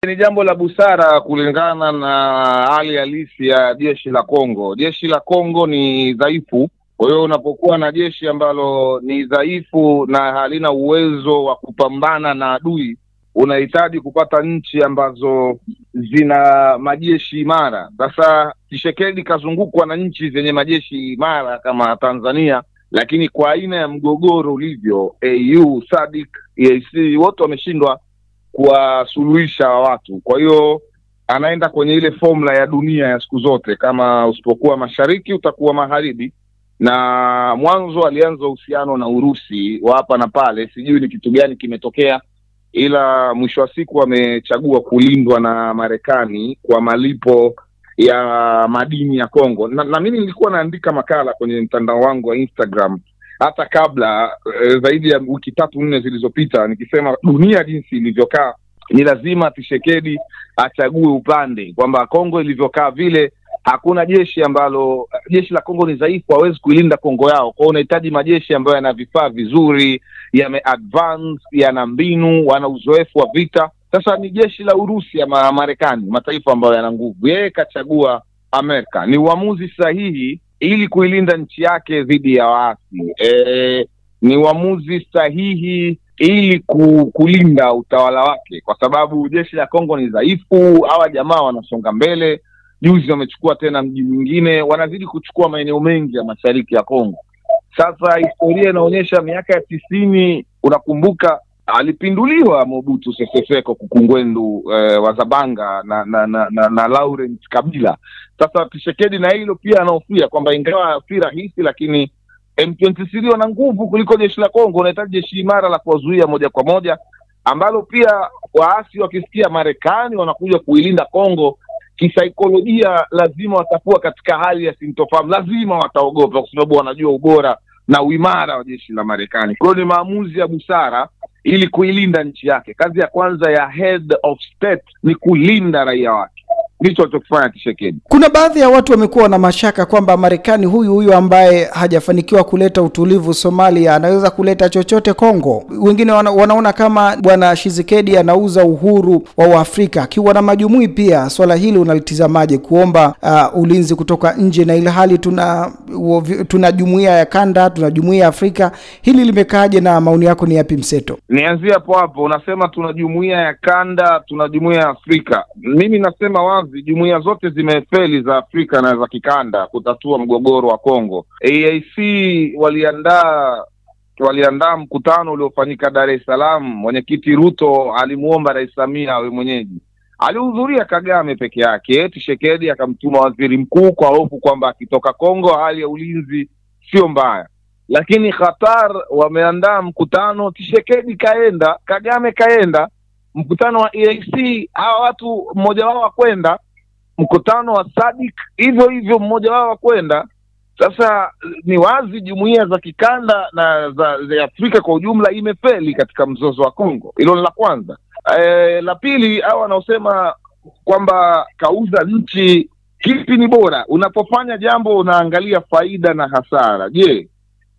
Ni jambo la busara kulingana na hali halisi ya jeshi la Kongo. Jeshi la Kongo ni dhaifu. Kwa hiyo unapokuwa na jeshi ambalo ni dhaifu na halina uwezo wa kupambana na adui, unahitaji kupata nchi ambazo zina majeshi imara. Sasa Tshisekedi kazungukwa na nchi zenye majeshi imara kama Tanzania, lakini kwa aina ya mgogoro ulivyo, AU, SADC, EAC wote wameshindwa kuwasuluhisha watu. Kwa hiyo anaenda kwenye ile formula ya dunia ya siku zote, kama usipokuwa mashariki utakuwa magharibi. Na mwanzo alianza uhusiano na Urusi wa hapa na pale, sijui ni kitu gani kimetokea, ila mwisho wa siku amechagua kulindwa na Marekani kwa malipo ya madini ya Kongo. Na mimi nilikuwa naandika makala kwenye mtandao wangu wa Instagram hata kabla zaidi ya wiki 3-4 zilizopita, nikisema dunia jinsi ilivyokaa ni lazima Tshisekedi achague upande, kwamba Kongo ilivyokaa vile hakuna jeshi jeshi la Kongo ni dhaifu, hawezi kuilinda Kongo yao. Kwa hiyo unahitaji majeshi ambayo yana vifaa vizuri, yame-advance, yana mbinu, wana uzoefu wa vita. Sasa ni jeshi la Urusi ama Marekani, mataifa ambayo yana nguvu. Yeye kachagua Amerika. Ni uamuzi sahihi ili kuilinda nchi yake dhidi ya waasi. Ni uamuzi sahihi ili kulinda utawala wake, kwa sababu jeshi la Kongo ni dhaifu. Hawa jamaa wanasonga mbele, juzi wamechukua tena mji mwingine, wanazidi kuchukua maeneo mengi ya mashariki ya Kongo. Sasa historia inaonyesha miaka ya 90, unakumbuka alipinduliwa Mobutu Sese Seko Kukungwendu wa Zabanga na Laurent Kabila. Sasa Tshisekedi na hilo pia anahofia kwamba ingawa si rahisi, lakini M23 wana nguvu kuliko jeshi la Kongo. Unahitaji jeshi imara la kuwazuia moja kwa moja, ambalo pia waasi wakisikia Marekani wanakuja kuilinda Kongo, kisaikolojia lazima watakuwa katika hali ya sintofahamu, lazima wataogopa kwa sababu wanajua ubora na uimara wa jeshi la Marekani. Kwa hiyo ni maamuzi ya busara ili kuilinda nchi yake. Kazi ya kwanza ya head of state ni kulinda raia wake. Ndicho alichokifanya Tshisekedi. Kuna baadhi ya watu wamekuwa na mashaka kwamba Marekani huyu ambaye hajafanikiwa kuleta utulivu Somalia anaweza kuleta chochote Kongo. Wengine wanaona kama bwana Tshisekedi anauza uhuru wa Afrika, akiwa na majumui pia. Swala hili unalitizamaje, kuomba ulinzi kutoka nje na ile hali tuna jumuiya ya kanda, tuna jumuiya ya Afrika? Hili limekaaje na maoni yako ni yapi mseto? Nianzie hapo. Unasema tuna jumuiya ya kanda, tuna jumuiya ya Afrika. Mimi nasema wazi, jumuiya zote zimefeli za Afrika na za kikanda kutatua mgogoro wa Kongo. EAC waliandaa mkutano uliofanyika Dar es Salaam. Mwenyekiti Ruto alimuomba Rais Samia awe mwenyeji. Alihudhuria Kagame peke yake. Tshisekedi akamtuma waziri mkuu kwa hofu kwamba akitoka Kongo hali ya ulinzi sio mbaya. Lakini Qatar wameandaa mkutano, Tshisekedi kaenda, Kagame kaenda. Mkutano wa EAC hawa watu mmoja wao wakwenda. Mkutano wa SADC hivyo mmoja wao wakwenda. Sasa ni wazi jumuiya za kikanda na za Afrika kwa ujumla imefeli katika mzozo wa Kongo. Hilo ni la kwanza. La pili, hao wanaosema kwamba kauza nchi, kipi ni bora? Unapofanya jambo unaangalia faida na hasara. Je,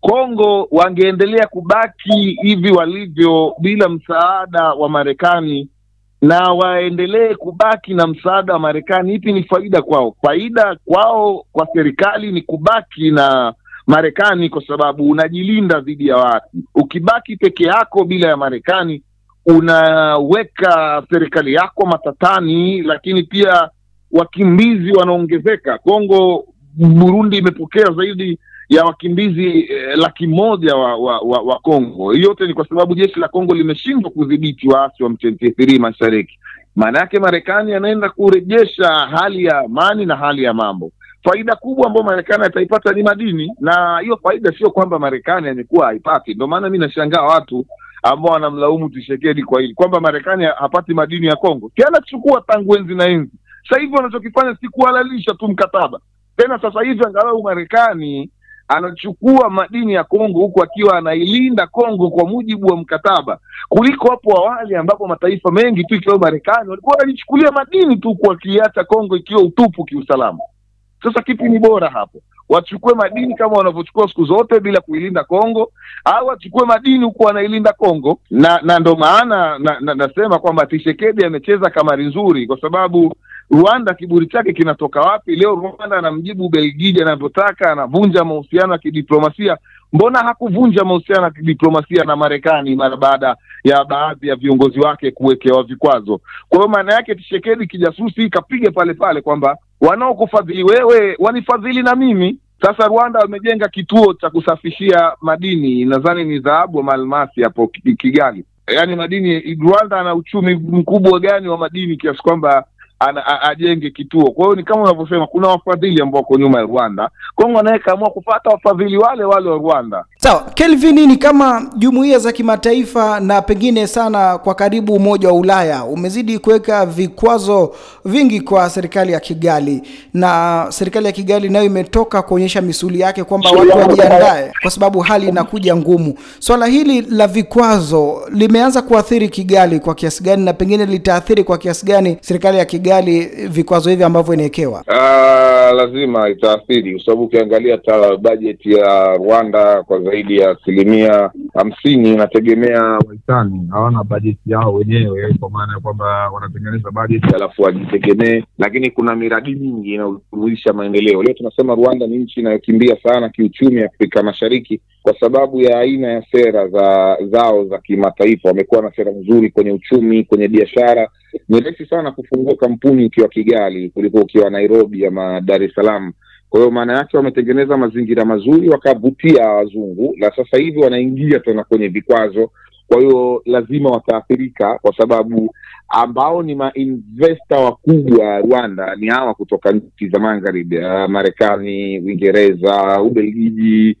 Kongo wangeendelea kubaki hivi walivyo bila msaada wa Marekani na waendelee kubaki na msaada wa Marekani, ipi ni faida kwao? Faida kwao kwa serikali ni kubaki na Marekani kwa sababu unajilinda dhidi ya watu. Ukibaki peke yako bila ya Marekani unaweka serikali yako matatani, lakini pia wakimbizi wanaongezeka. Kongo, Burundi imepokea zaidi ya wakimbizi 100,000 wa Kongo. Yote ni kwa sababu jeshi la Kongo limeshindwa kudhibiti waasi wa M23 mashariki. Maana yake Marekani anaenda kurejesha hali ya amani na hali ya mambo. Faida kubwa ambayo Marekani ataipata ni madini, na hiyo faida sio kwamba Marekani amekuwa haipati. Ndio maana mimi nashangaa watu ambao wanamlaumu Tshisekedi kwa hili, kwamba Marekani hapati madini ya Kongo. Kiana chukua tangu enzi na enzi. Sasa hivi wanachokifanya si kuhalalisha tu mkataba. Tena sasa hivi angalau Marekani anachukua madini ya Kongo huku akiwa anailinda Kongo kwa mujibu wa mkataba, kuliko hapo awali ambapo mataifa mengi tu ikiwa Marekani walikuwa wanajichukulia madini tu kwa kiacha Kongo ikiwa utupu kiusalama. Sasa kipi ni bora hapo? wachukue madini kama wanavyochukua siku zote bila kuilinda Kongo, au wachukue madini huku wanailinda Kongo. Na ndo maana nasema kwamba Tshisekedi amecheza kamari nzuri, kwa sababu Rwanda kiburi chake kinatoka wapi? Leo Rwanda anamjibu Belgiji anavyotaka, anavunja mahusiano ya kidiplomasia. Mbona hakuvunja mahusiano ya kidiplomasia na Marekani mara baada ya baadhi ya viongozi wake kuwekewa vikwazo? Kwa hiyo maana yake Tshisekedi kijasusi kapiga pale pale kwamba wanaokufadhili wewe wanifadhili na mimi. Sasa Rwanda wamejenga kituo cha kusafishia madini, nadhani ni dhahabu ama almasi hapo Kigali. Yaani madini, Rwanda ana uchumi mkubwa gani wa madini kiasi kwamba ajenge kituo? Kwa hiyo ni kama unavyosema, kuna wafadhili ambao wako nyuma ya Rwanda. Kongo anaweka amua kufuata wafadhili wale wa Rwanda. Sawa, Kelvin, ni kama jumuiya za kimataifa na pengine sana kwa karibu Umoja wa Ulaya umezidi kuweka vikwazo vingi kwa serikali ya Kigali, na serikali ya Kigali nayo imetoka kuonyesha misuli yake kwamba watu wajiandae kwa sababu hali inakuja ngumu. Swala hili la vikwazo limeanza kuathiri Kigali kwa kiasi gani, na pengine litaathiri kwa kiasi gani serikali ya Kigali vikwazo hivi ambavyo inawekewa? Lazima itaathiri, kwa sababu ukiangalia bajeti ya Rwanda kwa zaidi ya 50% inategemea wahisani. Hawana bajeti yao wenyewe, kwa maana ya kwamba wanatengeneza bajeti alafu wajitegemee, lakini kuna miradi mingi inayojumuisha maendeleo. Leo tunasema Rwanda ni nchi inayokimbia sana kiuchumi Afrika Mashariki kwa sababu ya aina ya sera zao za kimataifa. Wamekuwa na sera nzuri kwenye uchumi, kwenye biashara. Ni rahisi sana kufungua kampuni ukiwa Kigali kuliko ukiwa Nairobi ama Dar es Salaam. Kwa hiyo maana yake wametengeneza mazingira mazuri, wakavutia wazungu, na sasa hivi wanaingia tena kwenye vikwazo. Kwa hiyo lazima wataathirika, kwa sababu ambao ni mainvesta wakubwa Rwanda ni hawa kutoka nchi za magharibi, Marekani, Uingereza, Ubelgiji,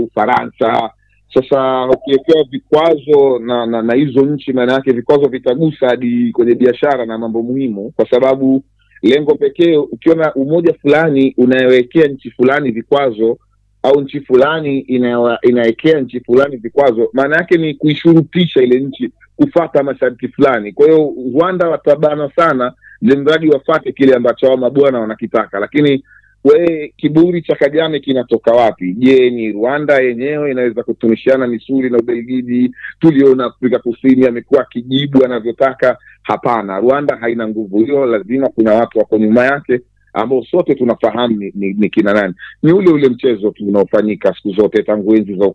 Ufaransa. Sasa ukiwekewa vikwazo na hizo nchi, maana yake vikwazo vitagusa hadi kwenye biashara na mambo muhimu, kwa sababu lengo pekee, ukiona umoja fulani unayowekea nchi fulani vikwazo, au nchi fulani inawekea nchi fulani vikwazo, maana yake ni kuishurutisha ile nchi kufuata masharti fulani. Kwa hiyo Rwanda watabana sana mradi wafate kile ambacho wao mabwana wanakitaka. Lakini kiburi cha Kagame kinatoka wapi? Je, ni Rwanda yenyewe inaweza kutunishiana misuli na Ubelgiji? Tuliona Afrika Kusini amekuwa kijibu anavyotaka. Hapana, Rwanda haina nguvu hiyo. Lazima kuna watu wako nyuma yake ambao sote tunafahamu ni kina nani. Ni ule mchezo tunaofanyika siku zote tangu enzi za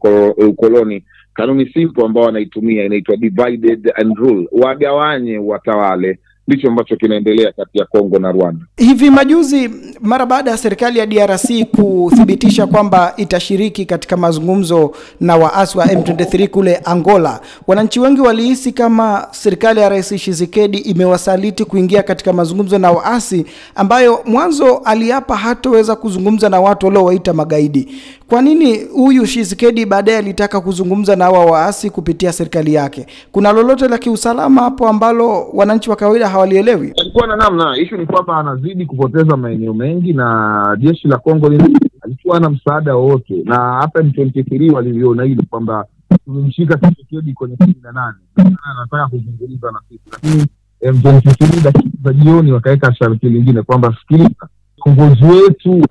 ukoloni. Kanuni simple ambao wanaitumia inaitwa divided and rule, wagawanye watawale. Ndicho ambacho kinaendelea kati ya Kongo na Rwanda. Hivi majuzi, mara baada ya serikali ya DRC kuthibitisha kwamba itashiriki katika mazungumzo na waasi wa M23 kule Angola, wananchi wengi walihisi kama serikali ya Rais Tshisekedi imewasaliti kuingia katika mazungumzo na waasi ambayo mwanzo aliapa hataweza kuzungumza na watu waliowaita magaidi. Kwa nini huyu Tshisekedi baadaye alitaka kuzungumza na hawa waasi kupitia serikali yake? Kuna lolote la kiusalama hapo ambalo wananchi wa kawaida hawalielewi? Alikuwa na namna, issue ni kwamba anazidi kupoteza maeneo mengi, na jeshi la Kongo alikuwa na msaada wote, na hapa M23 waliviona hilo kwamba tumemshika Tshisekedi kwenye 18 anataka kuzungumza na sisi, lakini M23 dakika za jioni wakaweka sharti lingine kwamba sikiliza, kiongozi wetu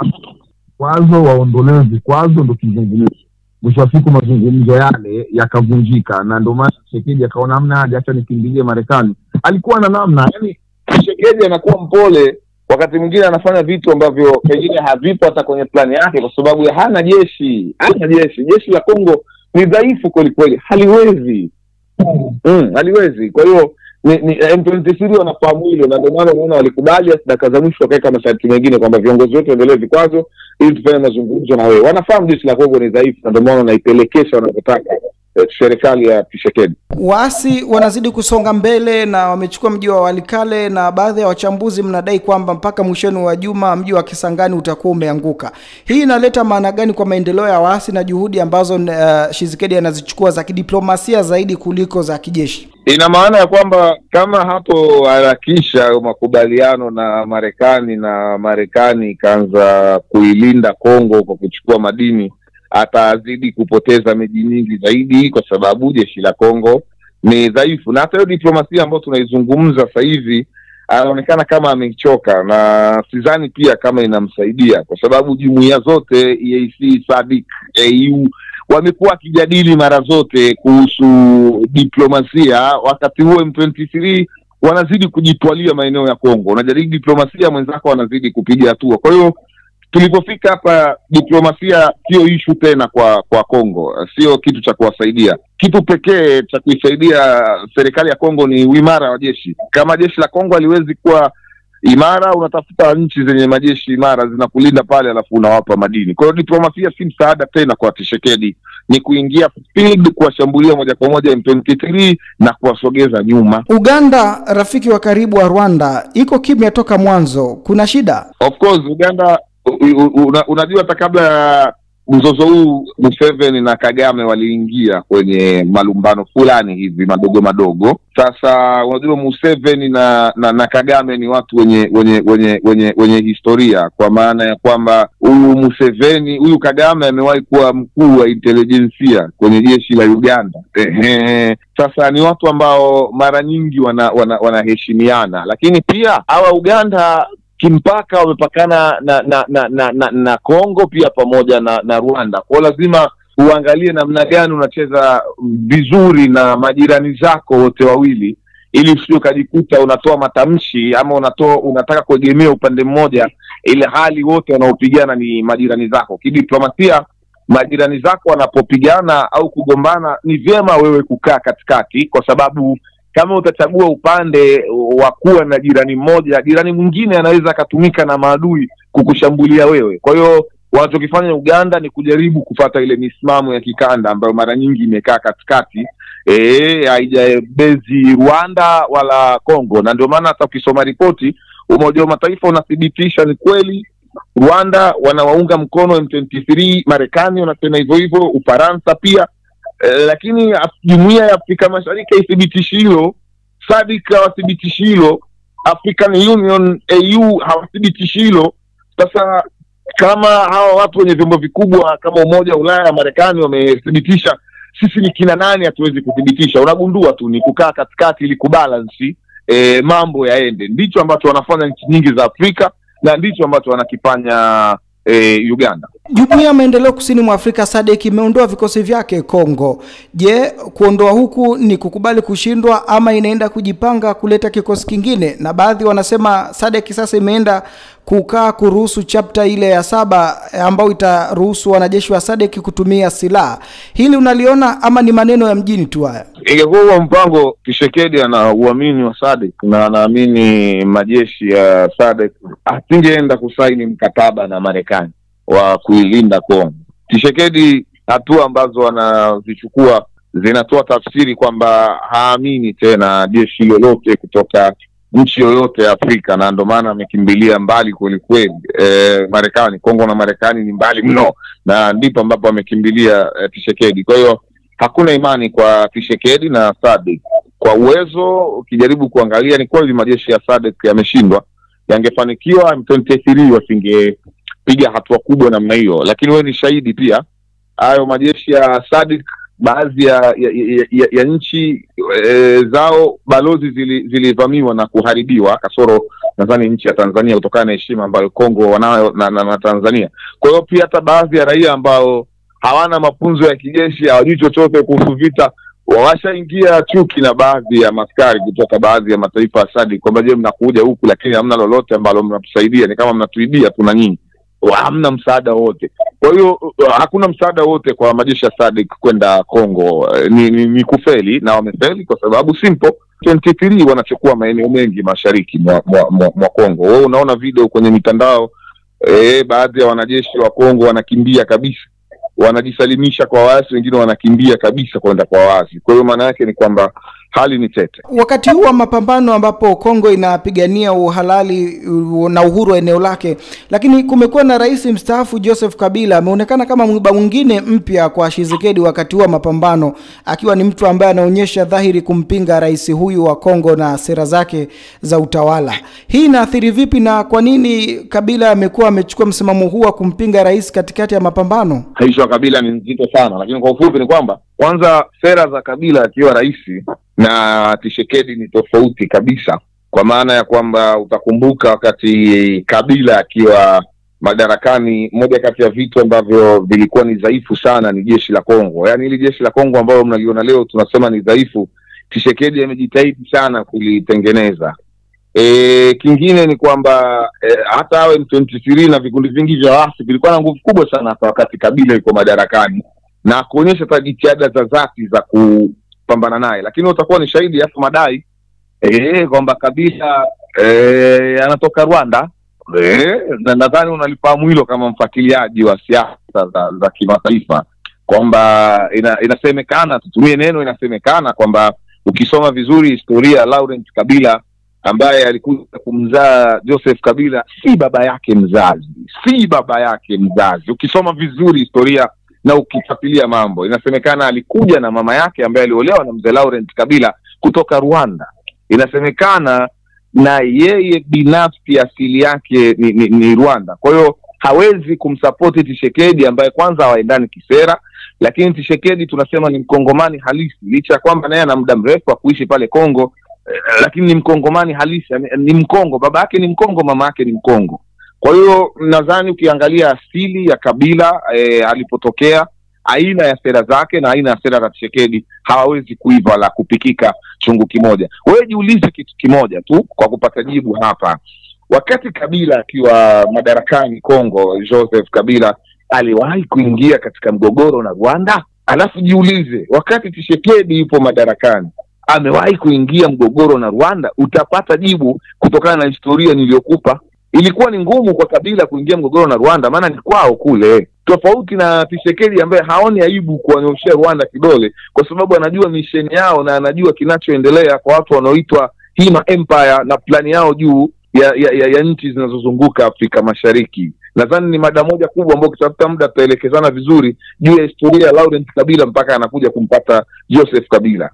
kwazo waondolewe vikwazo ndo kizungumzo. Mwisho wa siku mazungumzo yale yakavunjika, na ndio maana Tshisekedi akaona hamna haja, acha nikimbilie Marekani. Alikuwa na namna, yani Tshisekedi anakuwa mpole, wakati mwingine anafanya vitu ambavyo pengine havipo hata kwenye plani yake, kwa sababu ya hana jeshi. Jeshi la Kongo ni dhaifu kweli kweli, haliwezi. Kwa hiyo ni M23 wanafahamu hilo, na ndio maana unaona walikubali dakika za mwisho wakaweka masharti mengine kwamba viongozi wote waendelee vikwazo ili tufanye mazungumzo na wewe. Wanafahamu jeshi la Kongo ni dhaifu, na ndio maana wanaipelekesha wanavyotaka serikali ya Tshisekedi. Waasi wanazidi kusonga mbele na wamechukua mji wa Walikale, na baadhi ya wachambuzi mnadai kwamba mpaka mwishoni wa juma mji wa Kisangani utakuwa umeanguka. Hii inaleta maana gani kwa maendeleo ya waasi na juhudi ambazo Tshisekedi anazichukua za kidiplomasia zaidi kuliko za kijeshi? Ina maana ya kwamba kama hapo harakisha makubaliano na Marekani, na Marekani ikaanza kuilinda Kongo kwa kuchukua madini, atazidi kupoteza miji mingi zaidi, kwa sababu jeshi la Kongo ni dhaifu. Na hata hiyo diplomasia ambayo tunaizungumza sasa hivi anaonekana kama amechoka, na sidhani pia kama inamsaidia, kwa sababu jumuiya zote EAC, SADC, AU wamekuwa kijadili mara zote kuhusu diplomasia. Wakati huo M23 wanazidi kujitwalia maeneo ya Kongo, unajadili diplomasia, mwenzako wanazidi kupiga hatua. Kwa hiyo tulipofika hapa, diplomasia sio issue tena kwa Kongo, sio kitu cha kuwasaidia. Kitu pekee cha kuisaidia serikali ya Kongo ni uimara wa jeshi. Kama jeshi la Kongo haliwezi kuwa imara, unatafuta nchi zenye majeshi imara zinakulinda pale, alafu unawapa madini. Kwa hiyo diplomasia si msaada tena kwa Tshisekedi, ni kuingia field, kuwashambulia moja kwa moja M23 na kuwasogeza nyuma. Uganda, rafiki wa karibu wa Rwanda, iko kimya toka mwanzo. Kuna shida? Of course, Uganda unajua hata kabla ya mzozo huu Museveni na Kagame waliingia kwenye malumbano fulani hivi madogo madogo. Sasa unajua Museveni na Kagame ni watu wenye historia, kwa maana ya kwamba huyu Kagame amewahi kuwa mkuu wa intelijensia kwenye jeshi la Uganda. Sasa ni watu ambao mara nyingi wanaheshimiana, lakini pia hawa Uganda kimpaka wamepakana na Kongo pia pamoja na Rwanda. Kwa lazima uangalie namna gani unacheza vizuri na majirani zako wote wawili, ili usije ukajikuta unatoa matamshi ama unataka kuegemea upande mmoja, ile hali wote wanaopigana ni majirani zako. Kidiplomasia, majirani zako wanapopigana au kugombana, ni vyema wewe kukaa katikati, kwa sababu kama utachagua upande wa kuwa na jirani mmoja, jirani mwingine anaweza akatumika na maadui kukushambulia wewe. Kwa hiyo wanachokifanya Uganda ni kujaribu kufuata ile misimamo ya kikanda ambayo mara nyingi imekaa katikati, haijabezi Rwanda wala Kongo. Na ndio maana hata ukisoma ripoti Umoja wa Mataifa unathibitisha ni kweli Rwanda wanawaunga mkono M23, Marekani wanasema hivyo hivyo, Ufaransa pia. Lakini Jumuiya ya Afrika Mashariki haithibitishi hilo, SADC hawathibitishi hilo, African Union, AU hawathibitishi hilo. Sasa kama hawa watu wenye vyombo vikubwa kama Umoja wa Ulaya, Marekani wamethibitisha, sisi ni kina nani hatuwezi kuthibitisha? Unagundua tu ni kukaa katikati ili kubalance mambo yaende. Ndicho ambacho wanafanya nchi nyingi za Afrika, na ndicho ambacho wanakifanya Uganda. Jumuiya ya Maendeleo Kusini mwa Afrika SADC imeondoa vikosi vyake Kongo. Je, kuondoa huku ni kukubali kushindwa ama inaenda kujipanga kuleta kikosi kingine? Na baadhi wanasema SADC sasa imeenda kukaa kuruhusu chapter ile ya 7 ambayo itaruhusu wanajeshi wa SADC kutumia silaha. Hili unaliona ama ni maneno ya mjini tu haya? Ingekuwa mpango, Tshisekedi ana uamini wa SADC na anaamini majeshi ya SADC, asingeenda kusaini mkataba na Marekani wa kuilinda Kongo. Tshisekedi, hatua ambazo wanazichukua zinatoa tafsiri kwamba haamini tena jeshi lolote kutoka nchi yoyote ya Afrika, na ndio maana amekimbilia mbali kweli kweli. Marekani, Kongo na Marekani ni mbali mno, na ndipo ambapo amekimbilia Tshisekedi. Kwa hiyo hakuna imani kwa Tshisekedi na SADC. Kwa uwezo, ukijaribu kuangalia, ni kweli majeshi ya SADC yameshindwa. Yangefanikiwa M23 wasingepiga hatua kubwa namna hiyo, lakini wewe ni shahidi pia, hayo majeshi ya SADC, baadhi ya nchi zao balozi zilivamiwa na kuharibiwa, kasoro nadhani nchi ya Tanzania, kutokana na heshima ambayo Kongo wanayo na Tanzania. Kwa hiyo pia hata baadhi ya raia ambao hawana mafunzo ya kijeshi, hawajui chochote kuhusu vita, washaingia chuki na baadhi ya maskari kutoka baadhi ya mataifa ya SADC kwamba je, mnakuja huku lakini hamna lolote ambalo mnatusaidia, ni kama mnatuibia tu na nyinyi, hamna msaada wote. Kwa hiyo hakuna msaada wote kwa majeshi ya SADC kwenda Kongo. Ni kufeli, na wamefeli kwa sababu simple, 23 wanachukua maeneo mengi mashariki mwa Kongo. Wewe unaona video kwenye mitandao, baadhi ya wanajeshi wa Kongo wanakimbia kabisa, wanajisalimisha kwa waasi, wengine wanakimbia kabisa kwenda kwa waasi. Kwa hiyo maana yake ni kwamba hali ni tete. Wakati huu wa mapambano ambapo Kongo inapigania uhalali na uhuru wa eneo lake, lakini kumekuwa na rais mstaafu Joseph Kabila ameonekana kama mwiba mwingine mpya kwa Tshisekedi wakati huu wa mapambano, akiwa ni mtu ambaye anaonyesha dhahiri kumpinga rais huyu wa Kongo na sera zake za utawala. Hii inaathiri vipi, na kwa nini Kabila amechukua msimamo huu wa kumpinga rais katikati ya mapambano? Haisho Kabila ni nzito sana, lakini kwa ufupi ni kwamba kwanza sera za Kabila akiwa rais na Tshisekedi ni tofauti kabisa. kwa maana ya kwamba utakumbuka wakati Kabila akiwa madarakani, moja kati ya vitu ambavyo vilikuwa ni dhaifu sana ni jeshi la Kongo. Yaani hili jeshi la Kongo ambalo mnaliona leo tunasema ni dhaifu, Tshisekedi amejitahidi sana kulitengeneza. Kingine ni kwamba hata awe M23 na vikundi vingi vya waasi vilikuwa na nguvu kubwa sana hata wakati Kabila yuko madarakani, na kuonyesha hata jitihada za dhati za kupambana naye. Lakini utakuwa ni shahidi hapo madai kwamba Kabila anatoka Rwanda. Nadhani unalifahamu hilo kama mfuatiliaji wa siasa za kimataifa, kwamba inasemekana, tutumie neno inasemekana, kwamba ukisoma vizuri historia Laurent Kabila ambaye alikuja kumzaa Joseph Kabila si baba yake mzazi. Ukisoma vizuri historia na ukifuatilia mambo, inasemekana alikuja na mama yake ambaye aliolewa na mzee Laurent Kabila kutoka Rwanda. Inasemekana na yeye binafsi asili yake ni Rwanda. Kwa hiyo hawezi kumsupport Tshisekedi ambaye kwanza hawaendani kisera, lakini Tshisekedi tunasema ni mkongomani halisi, licha ya kwamba naye ana muda mrefu wa kuishi pale Kongo, lakini ni mkongomani halisi, ni Mkongo. Baba yake ni Mkongo, mama yake ni Mkongo. Kwa hiyo nadhani ukiangalia asili ya Kabila alipotokea, aina ya sera zake na aina ya sera za Tshisekedi, hawawezi kuiva la kupikika chungu kimoja. Wewe jiulize kitu kimoja tu kwa kupata jibu hapa. Wakati Kabila akiwa madarakani Kongo, Joseph Kabila aliwahi kuingia katika mgogoro na Rwanda? Alafu jiulize, wakati Tshisekedi yupo madarakani, amewahi kuingia mgogoro na Rwanda? Utapata jibu kutokana na historia niliyokupa. Ilikuwa ni ngumu kwa Kabila kuingia mgogoro na Rwanda, maana ni kwao kule. Tofauti na Tshisekedi ambaye haoni aibu kuwanyoshia Rwanda kidole, kwa sababu anajua misheni yao na anajua kinachoendelea kwa watu wanaoitwa Hima Empire na plani yao juu ya nchi zinazozunguka Afrika Mashariki. Nadhani ni mada moja kubwa ambayo kitafuta muda tutaelekezana vizuri juu ya historia ya Laurent Kabila mpaka anakuja kumpata Joseph Kabila.